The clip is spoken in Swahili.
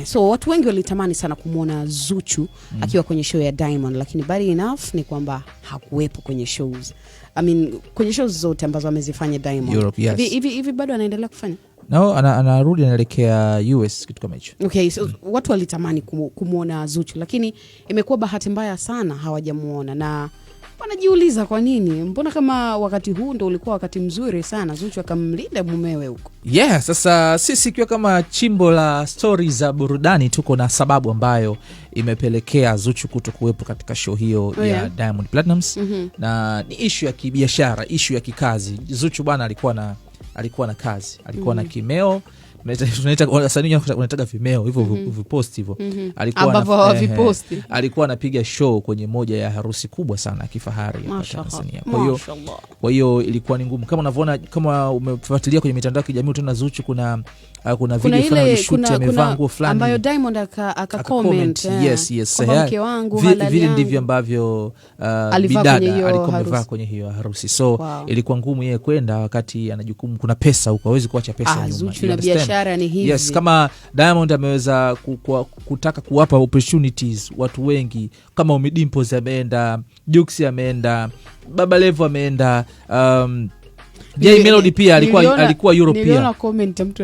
So watu wengi walitamani sana kumuona Zuchu akiwa kwenye show ya Diamond, lakini bad enough ni kwamba hakuwepo kwenye shows. Kwenye shows zote ambazo amezifanya Diamond. Europe, yes. Hivi bado anaendelea kufanya? No, anarudi anaelekea US kitu kama hicho. Okay, so watu walitamani kumuona Zuchu, lakini imekuwa bahati mbaya sana hawajamuona, na wanajiuliza kwa nini. Mbona kama wakati huu ndio ulikuwa wakati mzuri sana Zuchu akamlinda mumewe huko. Yeah, sasa sisi kiwa kama chimbo la stories za burudani tuko na sababu ambayo imepelekea Zuchu kutokuwepo katika show hiyo ya Diamond Platnumz. Na ni issue ya kibiashara, issue ya kikazi. Zuchu bwana alikuwa na kazi, alikuwa na kimeo, tunaita wasanii wanataka vimeo hivyo vipost hivyo. Alikuwa anapiga show kwenye moja ya harusi kubwa sana ya kifahari hapa Tanzania. Kwa hiyo ilikuwa ni ngumu. Kama unavyoona, kama umefuatilia kwenye mitandao ya kijamii utaona Zuchu kuna video fulani shoot amevaa nguo fulani ambayo Diamond aka-comment. Yes. Mke wangu halali vile ndivyo ambavyo bidada alikuwa amevaa kwenye hiyo harusi. So ilikuwa ngumu yeye kwenda wakati ana jukumu, kuna pesa huko, hawezi kuacha pesa nyuma. Zuchu na biashara ni hivi. Yes, kama Diamond ameweza kutaka kuwapa opportunities watu wengi, kama Ommy Dimpoz ameenda, Jux ameenda, Baba Levo ameenda, Jay Melody pia alikuwa Europe pia. Niliona comment mtu